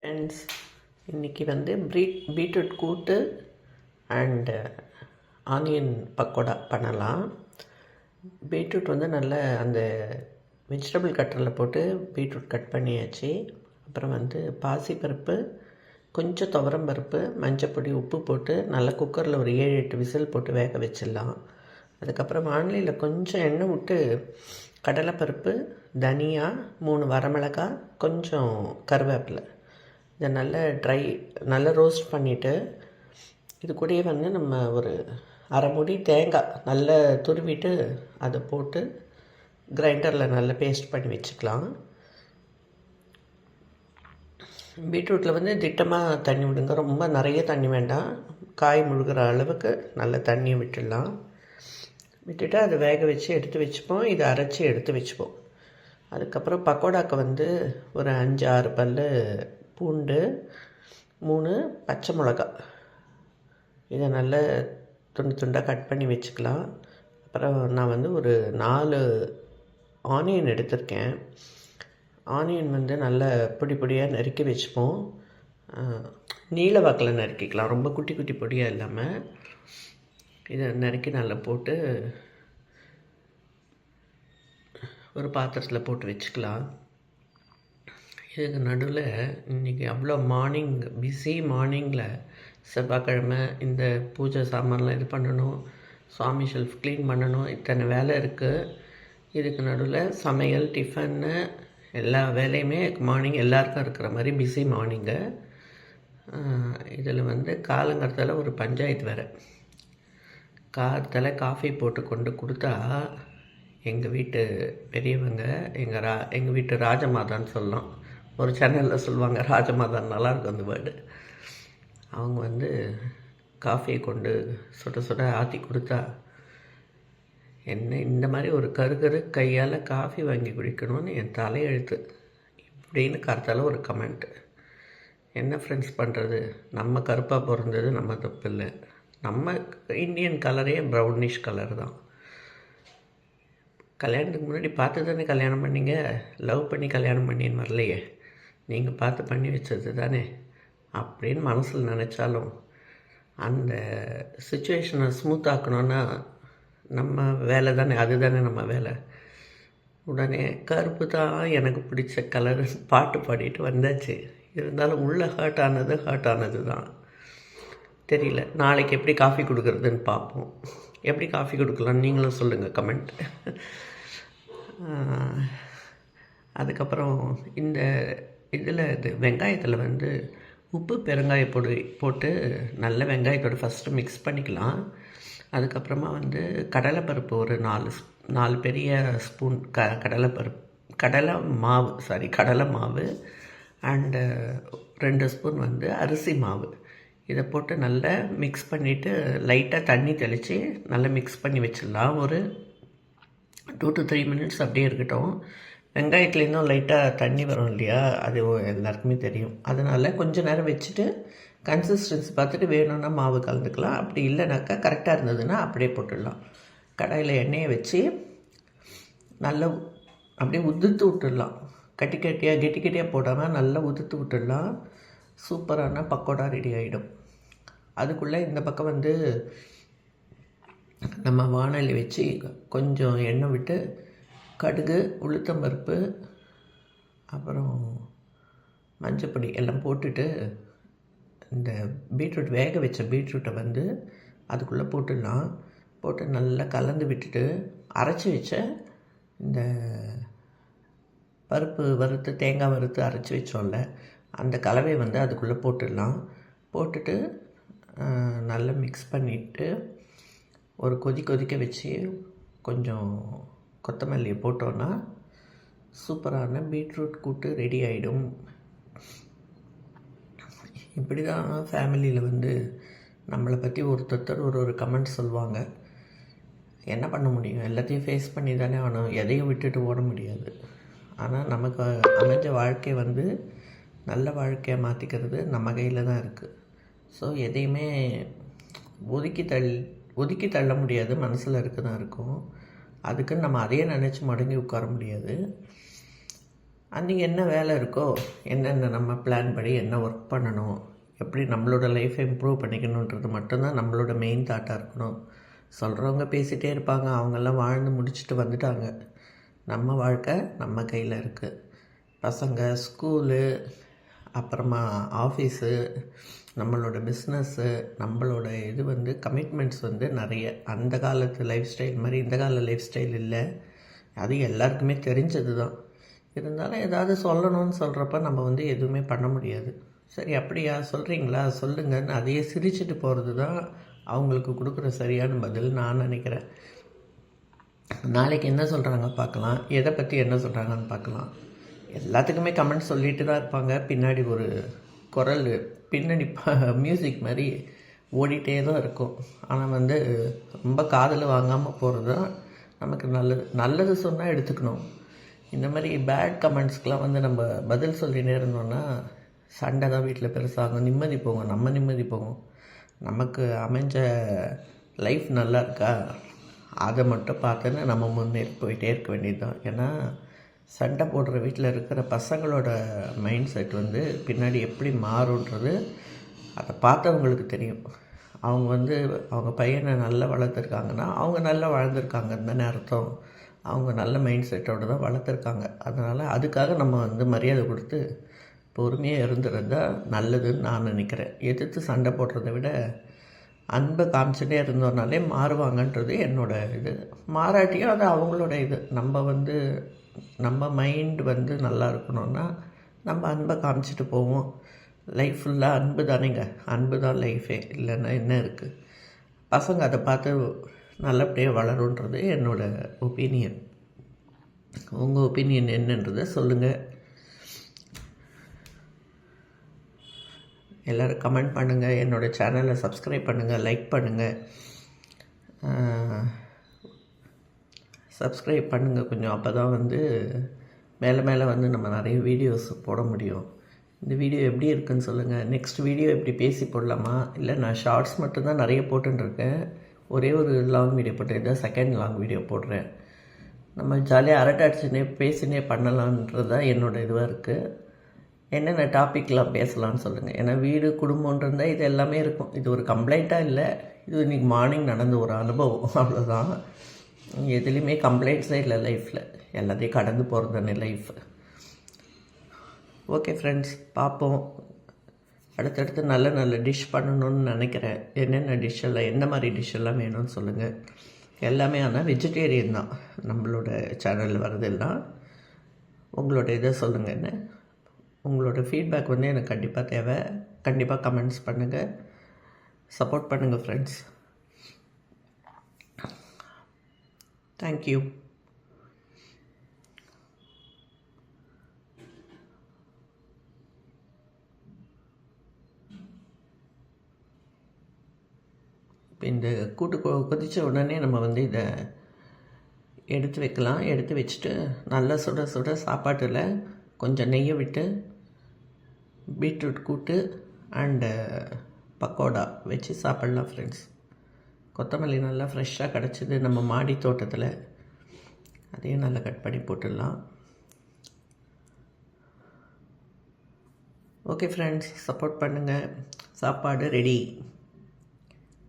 Friends, இன்றைக்கி வந்து beetroot கூட்டு அண்டு ஆனியன் பக்கோடா பண்ணலாம். பீட்ரூட் வந்து நல்லா அந்த வெஜிடபிள் கட்டரில் போட்டு பீட்ரூட் கட் பண்ணியாச்சு. அப்புறம் வந்து பாசிப்பருப்பு, கொஞ்சம் துவரம்பருப்பு, மஞ்சப்பொடி, உப்பு போட்டு நல்லா குக்கரில் ஒரு 7-8 விசில் போட்டு வேக வச்சிடலாம். அதுக்கப்புறம் வானிலையில் கொஞ்சம் எண்ணெய் விட்டு கடலைப்பருப்பு, தனியா, 3 வரமிளகாய், கொஞ்சம் கருவேப்பிலை இதை நல்லா ரோஸ்ட் பண்ணிவிட்டு இது கூடயே வந்து நம்ம ஒரு அரை மூடி தேங்காய் நல்லா துருவிட்டு அதை போட்டு கிரைண்டரில் நல்லா பேஸ்ட் பண்ணி வச்சுக்கலாம். பீட்ரூட்டில் வந்து திட்டமாக தண்ணி விடுங்க, ரொம்ப நிறைய தண்ணி வேண்டாம். காய் முழுகிற அளவுக்கு நல்ல தண்ணியை விட்டுடலாம். விட்டுட்டு அதை வேக வச்சு எடுத்து வச்சுப்போம். இதை அரைச்சி எடுத்து வச்சுப்போம். அதுக்கப்புறம் பக்கோடாக்கு வந்து ஒரு 5-6 பல் பூண்டு, 3 பச்சை மிளகா இதை நல்லா துண்டு துண்டாக கட் பண்ணி வச்சுக்கலாம். அப்புறம் நான் வந்து ஒரு 4 ஆனியன் எடுத்திருக்கேன். ஆனியன் வந்து நல்லா பொடி பொடியாக நறுக்கி வச்சுப்போம். நீல வாக்கில் நறுக்கிக்கலாம், ரொம்ப குட்டி குட்டி பொடியாக இல்லாமல். இதை நறுக்கி நல்லா போட்டு ஒரு பாத்திரத்தில் போட்டு வச்சுக்கலாம். இதுக்கு நடுவில் இன்றைக்கி அவ்வளோ பிஸி மார்னிங்கில் செவ்வாய்க்கிழமை இந்த பூஜை சாமான்லாம் இது பண்ணணும், சுவாமி ஷெல்ஃப் க்ளீன் பண்ணணும், இத்தனை வேலை இருக்குது. இதுக்கு நடுவில் சமையல், டிஃபன்னு எல்லா வேலையுமே மார்னிங் எல்லாருக்கும் இருக்கிற மாதிரி பிஸி மார்னிங்கு. இதில் வந்து காலங்காலத்தில் ஒரு பஞ்சாயத்து வேறு. காலத்தில் காஃபி போட்டு கொண்டு கொடுத்தா எங்கள் வீட்டு பெரியவங்க, எங்கள் வீட்டு ராஜமாதான்னு சொல்லலாம், ஒரு சேனலில் சொல்லுவாங்க ராஜமாதான், நல்லாயிருக்கும் அந்த வேர்டு. அவங்க வந்து காஃபியை கொண்டு சுட சுட ஆற்றி கொடுத்தா, என்ன இந்த மாதிரி ஒரு கரு கையால் காஃபி வாங்கி குடிக்கணும்னு என் தலையெழுத்து இப்படின்னு கருத்தால் ஒரு கமெண்ட்டு. என்ன ஃப்ரெண்ட்ஸ் பண்ணுறது, நம்ம கருப்பாக பிறந்தது நம்ம தப்பு இல்லை. நம்ம இந்தியன் கலரே ப்ரௌனிஷ் கலர் தான். கல்யாணத்துக்கு முன்னாடி பார்த்து தானே கல்யாணம் பண்ணிங்க, லவ் பண்ணி கல்யாணம் பண்ணின்னு வரலையே, நீங்கள் பார்த்து பண்ணி வச்சது தானே அப்படின்னு மனசில் நினச்சாலும் அந்த சுச்சுவேஷனை ஸ்மூத் ஆக்கணுன்னா நம்ம வேலை தானே, அதுதானே நம்ம வேலை. உடனே கருப்பு தான் எனக்கு பிடிச்ச கலர் பாட்டு பாடிட்டு வந்தாச்சு. இருந்தாலும் உள்ளே ஹர்ட் ஆனது தான் தெரியல. நாளைக்கு எப்படி காஃபி கொடுக்குறதுன்னு பார்ப்போம். எப்படி காஃபி கொடுக்கலாம் நீங்களும் சொல்லுங்கள், கமெண்ட். அதுக்கப்புறம் இந்த வெங்காயத்தில் வந்து உப்பு பெருங்காய பொடி போட்டு நல்ல வெங்காயத்தோடு ஃபஸ்ட்டு மிக்ஸ் பண்ணிக்கலாம். அதுக்கப்புறமா வந்து கடலைப்பருப்பு ஒரு 4 பெரிய ஸ்பூன் கடலை மாவு அண்டு 2 ஸ்பூன் வந்து அரிசி மாவு இதை போட்டு நல்லா மிக்ஸ் பண்ணிவிட்டு லைட்டாக தண்ணி தெளித்து நல்லா மிக்ஸ் பண்ணி வச்சிடலாம். ஒரு 2 to 3 மினிட்ஸ் அப்படியே இருக்கட்டும். வெங்காயத்துலேருந்தும் லைட்டாக தண்ணி வரும் இல்லையா, அது எல்லாருக்குமே தெரியும். அதனால் கொஞ்சம் நேரம் வச்சுட்டு கன்சிஸ்டன்சி பார்த்துட்டு வேணும்னா மாவு கலந்துக்கலாம். அப்படி இல்லைனாக்கா கரெக்டாக இருந்ததுன்னா அப்படியே போட்டுடலாம். கடாயில் எண்ணெயை வச்சு நல்லா அப்படியே உதுத்து விட்டுடலாம். கெட்டியாக போடாமல் நல்லா உதுத்து விட்டுடலாம். சூப்பரான பக்கோடா ரெடி ஆகிடும். அதுக்குள்ளே இந்த பக்கம் வந்து நம்ம வாணலி வச்சு கொஞ்சம் எண்ணெய் விட்டு கடுகு, உளுத்தம்பருப்பு, அப்புறம் மஞ்சப்பொடி எல்லாம் போட்டுட்டு இந்த வேக வச்ச பீட்ரூட்டை வந்து அதுக்குள்ளே போட்டுடலாம். போட்டு நல்லா கலந்து விட்டுட்டு அரைச்சி வச்ச இந்த தேங்காய் வறுத்து அரைச்சி வச்சோம்ல, அந்த கலவையை வந்து அதுக்குள்ளே போட்டுடலாம். போட்டுட்டு நல்லா மிக்ஸ் பண்ணிவிட்டு ஒரு கொதிக்க வச்சு கொஞ்சம் கொத்தமல்லியை போட்டோன்னா சூப்பரான பீட்ரூட் கூட்டு ரெடி ஆகிடும். இப்படி தான் ஃபேமிலியில் வந்து நம்மளை பற்றி ஒருத்தர் ஒரு கமெண்ட் சொல்லுவாங்க. என்ன பண்ண முடியும், எல்லாத்தையும் ஃபேஸ் பண்ணி தானே ஆகணும், எதையும் விட்டுட்டு ஓட முடியாது. ஆனால் நமக்கு அமைஞ்ச வாழ்க்கை வந்து நல்ல வாழ்க்கையை மாற்றிக்கிறது நம்ம கையில் தான் இருக்குது. ஸோ எதையுமே ஒதுக்கி தள்ள முடியாது, மனசில் இருக்க தான் இருக்கும். அதுக்குன்னு நம்ம அதையே நினச்சி மடங்கி உட்கார முடியாது. அன்றைக்கி என்ன வேலை இருக்கோ, என்னென்ன நம்ம பிளான் படி என்ன ஒர்க் பண்ணணும், எப்படி நம்மளோட லைஃப்பை இம்ப்ரூவ் பண்ணிக்கணுன்றது மட்டும்தான் நம்மளோட மெயின் தாட்டாக இருக்கணும். சொல்கிறவங்க பேசிகிட்டே இருப்பாங்க, அவங்கெல்லாம் வாழ்ந்து முடிச்சுட்டு வந்துட்டாங்க. நம்ம வாழ்க்கை நம்ம கையில் இருக்குது. பசங்க, ஸ்கூலு, அப்புறமா ஆஃபீஸு, நம்மளோட பிஸ்னஸ்ஸு, நம்மளோட இது கமிட்மெண்ட்ஸ் நிறைய. அந்த காலத்து லைஃப் ஸ்டைல் மாதிரி இந்த கால லைஃப் ஸ்டைல் இல்லை. அது எல்லாருக்குமே தெரிஞ்சது தான். இருந்தாலும் ஏதாவது சொல்லணும்னு சொல்கிறப்ப நம்ம எதுவுமே பண்ண முடியாது. சரி, அப்படியா சொல்கிறீங்களா, சொல்லுங்கன்னு அதையே சிரிச்சுட்டு போகிறது தான் அவங்களுக்கு கொடுக்குற சரியான பதில் நான் நினைக்கிறேன். நாளைக்கு என்ன சொல்கிறாங்க பார்க்கலாம், எதை பற்றி என்ன சொல்கிறாங்கன்னு பார்க்கலாம். எல்லாத்துக்குமே கமெண்ட் சொல்லிட்டு தான் இருப்பாங்க. பின்னாடி ஒரு குரல், பின்னணி மியூசிக் மாதிரி ஓடிட்டே தான் இருக்கும். ஆனால் ரொம்ப காதில் வாங்காமல் போகிறது தான் நமக்கு நல்லது. நல்லது சொன்னால் எடுத்துக்கணும். இந்த மாதிரி பேட் கமெண்ட்ஸ்க்கெலாம் நம்ம பதில் சொல்லினே இருந்தோன்னா சண்டை தான் வீட்டில் பெருசாகும், நிம்மதி போகும், நம்ம நிம்மதி போகும். நமக்கு அமைஞ்ச லைஃப் நல்லா இருக்கா, அதை மட்டும் பார்த்துன்னு நம்ம முன்னேறி போயிட்டே இருக்க வேண்டியது தான். ஏன்னா சண்டை போடுற வீட்டில் இருக்கிற பசங்களோட மைண்ட் செட் பின்னாடி எப்படி மாறுன்றது அதை பார்த்தவங்களுக்கு தெரியும். அவங்க அவங்க பையனை நல்லா வளர்த்துருக்காங்கன்னா அவங்க நல்லா வாழ்ந்துருக்காங்கன்னு தானே அர்த்தம். அவங்க நல்ல மைண்ட் செட்டோடு தான் வளர்த்துருக்காங்க. அதனால் அதுக்காக நம்ம மரியாதை கொடுத்து பொறுமையாக இருந்துறது தான் நல்லதுன்னு நான் நினைக்கிறேன். எதிர்த்து சண்டை போடுறத விட அன்பை காமிச்சுட்டே இருந்தோம்னாலே மாறுவாங்கன்றது என்னோடய இது. மாறாட்டியும் அது அவங்களோட இது. நம்ம மைண்ட் நல்லா இருக்கணும்னா நம்ம அன்பை காமிச்சிட்டு போவோம். லைஃப் ஃபுல்லாக அன்பு தானேங்க, அன்பு தான் லைஃபே. இல்லைன்னா என்ன இருக்குது. பசங்க அதை பார்த்து நல்லபடியாக வளருன்றது என்னோடய ஒப்பீனியன். உங்கள் ஒப்பீனியன் என்னன்றதை சொல்லுங்கள். எல்லோரும் கமெண்ட் பண்ணுங்கள், என்னோடய சேனலை சப்ஸ்கிரைப் பண்ணுங்கள், லைக் பண்ணுங்கள். சப்ஸ்கிரைப் பண்ணுங்கள் கொஞ்சம். அப்போ தான் மேலே மேலே நம்ம நிறைய வீடியோஸ் போட முடியும். இந்த வீடியோ எப்படி இருக்குன்னு சொல்லுங்கள். நெக்ஸ்ட் வீடியோ எப்படி பேசி போடலாமா, இல்லை நான் ஷார்ட்ஸ் மட்டும்தான் நிறைய போட்டுருக்கேன். ஒரே ஒரு லாங் வீடியோ போட்டேன், இதான் செகண்ட் லாங் வீடியோ போடுறேன். நம்ம ஜாலியாக அரட்டை அடிச்சுனே பேசினே பண்ணலான்றது தான் என்னோடய இதுவாக இருக்குது. என்னென்ன டாப்பிக்லாம் பேசலான்னு சொல்லுங்கள். ஏன்னா வீடு குடும்பன்றந்தால் இது எல்லாமே இருக்கும். இது ஒரு கம்ப்ளைண்ட்டாக இல்லை, இது இன்றைக்கி மார்னிங் நடந்த ஒரு அனுபவம், அவ்வளோதான். எதுலேயுமே கம்ப்ளைண்ட்ஸே இல்லை லைஃப்பில். எல்லாத்தையும் கடந்து போகிறது தானே லைஃப். ஓகே ஃப்ரெண்ட்ஸ், பார்ப்போம். அடுத்தடுத்து நல்ல நல்ல டிஷ் பண்ணணும்னு நினைக்கிறேன். என்னென்ன டிஷ்ஷெல்லாம், எந்த மாதிரி டிஷ்ஷெல்லாம் வேணும்னு சொல்லுங்கள். எல்லாமே ஆனால் வெஜிடேரியன் தான் நம்மளோட சேனலில் வரதெல்லாம். உங்களோட இதை சொல்லுங்கள். என்ன உங்களோட ஃபீட்பேக் எனக்கு கண்டிப்பாக தேவை. கண்டிப்பாக கமெண்ட்ஸ் பண்ணுங்கள், சப்போர்ட் பண்ணுங்கள் ஃப்ரெண்ட்ஸ். தேங்க்யூ. இப்போ இந்த கூட்டு கொதித்த உடனே நம்ம இதை எடுத்து வைக்கலாம். எடுத்து வச்சுட்டு நல்லா சுட சுட சாப்பாட்டில் கொஞ்சம் நெய்யை விட்டு பீட்ரூட் கூட்டு அண்டு பக்கோடா வச்சு சாப்பிட்லாம் ஃப்ரெண்ட்ஸ். கொத்தமல்லி நல்லா ஃப்ரெஷ்ஷாக கிடச்சிது நம்ம மாடி தோட்டத்தில், அதையும் நல்லா கட் பண்ணி போட்டுடலாம். ஓகே ஃப்ரெண்ட்ஸ், சப்போர்ட் பண்ணுங்கள். சாப்பாடு ரெடி.